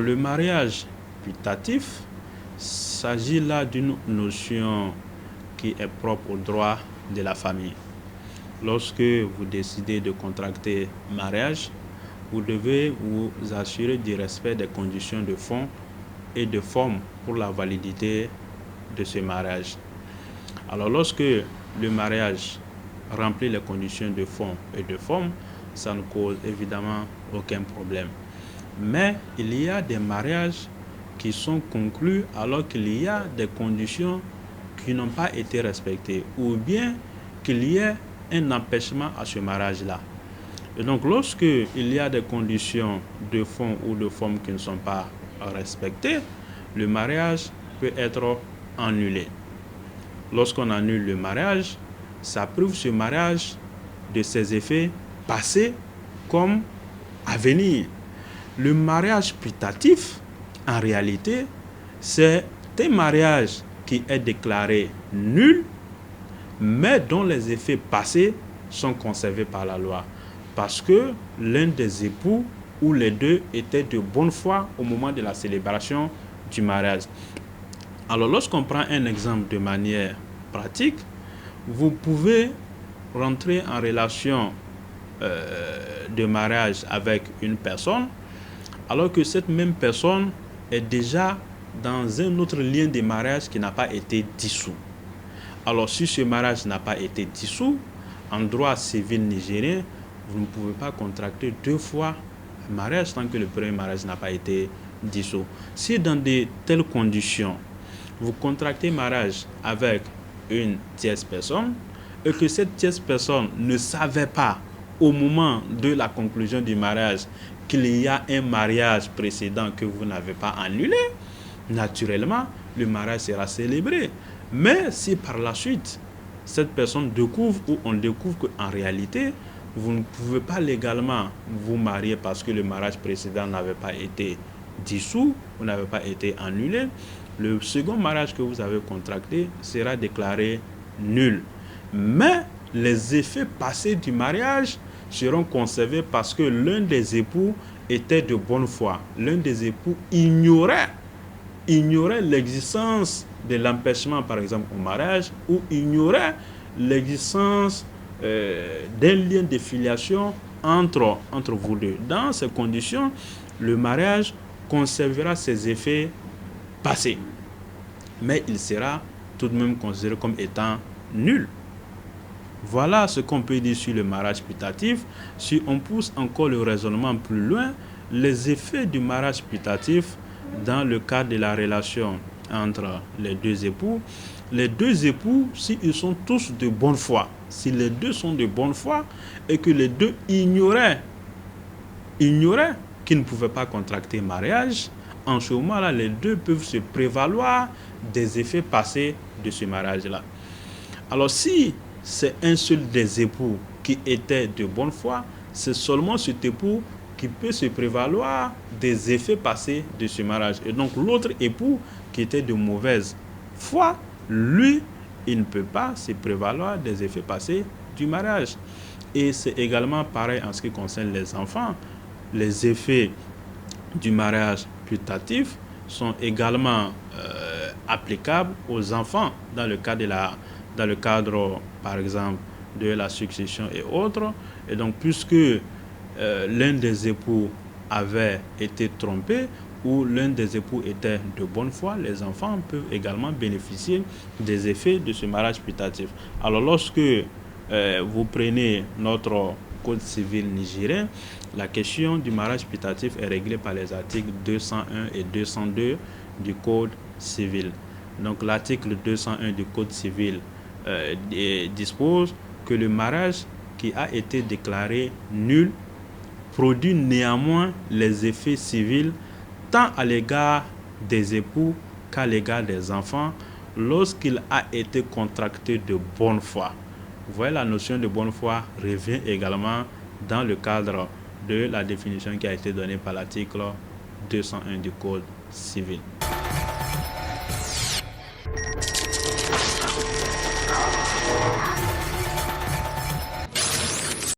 Le mariage putatif s'agit là d'une notion qui est propre au droit de la famille. Lorsque vous décidez de contracter mariage, vous devez vous assurer du respect des conditions de fond et de forme pour la validité de ce mariage. Alors lorsque le mariage remplit les conditions de fond et de forme, ça ne cause évidemment aucun problème. Mais il y a des mariages qui sont conclus alors qu'il y a des conditions qui n'ont pas été respectées ou bien qu'il y ait un empêchement à ce mariage-là. Et donc lorsque il y a des conditions de fond ou de forme qui ne sont pas respectées, le mariage peut être annulé. Lorsqu'on annule le mariage, ça prive ce mariage de ses effets passés comme à venir. Le mariage putatif, en réalité, c'est un mariage qui est déclaré nul, mais dont les effets passés sont conservés par la loi. Parce que l'un des époux ou les deux étaient de bonne foi au moment de la célébration du mariage. Alors, lorsqu'on prend un exemple de manière pratique, vous pouvez rentrer en relation de mariage avec une personne, alors que cette même personne est déjà dans un autre lien de mariage qui n'a pas été dissous. Alors, si ce mariage n'a pas été dissous, en droit civil nigérien, vous ne pouvez pas contracter deux fois un mariage tant que le premier mariage n'a pas été dissous. Si dans de telles conditions, vous contractez mariage avec une tierce personne et que cette tierce personne ne savait pas au moment de la conclusion du mariage qu'il y a un mariage précédent que vous n'avez pas annulé, naturellement, le mariage sera célébré. Mais si par la suite, cette personne découvre ou on découvre qu'en réalité, vous ne pouvez pas légalement vous marier parce que le mariage précédent n'avait pas été dissous ou n'avait pas été annulé, le second mariage que vous avez contracté sera déclaré nul. Mais les effets passés du mariage seront conservés parce que l'un des époux était de bonne foi. L'un des époux ignorait l'existence de l'empêchement, par exemple, au mariage, ou ignorait l'existence d'un lien de filiation entre vous deux. Dans ces conditions, le mariage conservera ses effets passés, mais il sera tout de même considéré comme étant nul. Voilà ce qu'on peut dire sur le mariage putatif. Si on pousse encore le raisonnement plus loin, les effets du mariage putatif dans le cadre de la relation entre les deux époux, s'ils sont tous de bonne foi, si les deux sont de bonne foi et que les deux ignoraient qu'ils ne pouvaient pas contracter mariage, en ce moment-là, les deux peuvent se prévaloir des effets passés de ce mariage-là. Alors, si c'est un seul des époux qui était de bonne foi, c'est seulement cet époux qui peut se prévaloir des effets passés de ce mariage. Et donc, l'autre époux qui était de mauvaise foi, lui, il ne peut pas se prévaloir des effets passés du mariage. Et c'est également pareil en ce qui concerne les enfants. Les effets du mariage putatif sont également applicables aux enfants dans le cadre, par exemple, de la succession et autres. Et donc, puisque l'un des époux avait été trompé ou l'un des époux était de bonne foi, les enfants peuvent également bénéficier des effets de ce mariage putatif. Alors, lorsque vous prenez notre Code civil nigérien, la question du mariage putatif est réglée par les articles 201 et 202 du Code civil. Donc l'article 201 du Code civil dispose que le mariage qui a été déclaré nul produit néanmoins les effets civils tant à l'égard des époux qu'à l'égard des enfants lorsqu'il a été contracté de bonne foi. Vous voyez, la notion de bonne foi revient également dans le cadre de la définition qui a été donnée par l'article 201 du Code civil.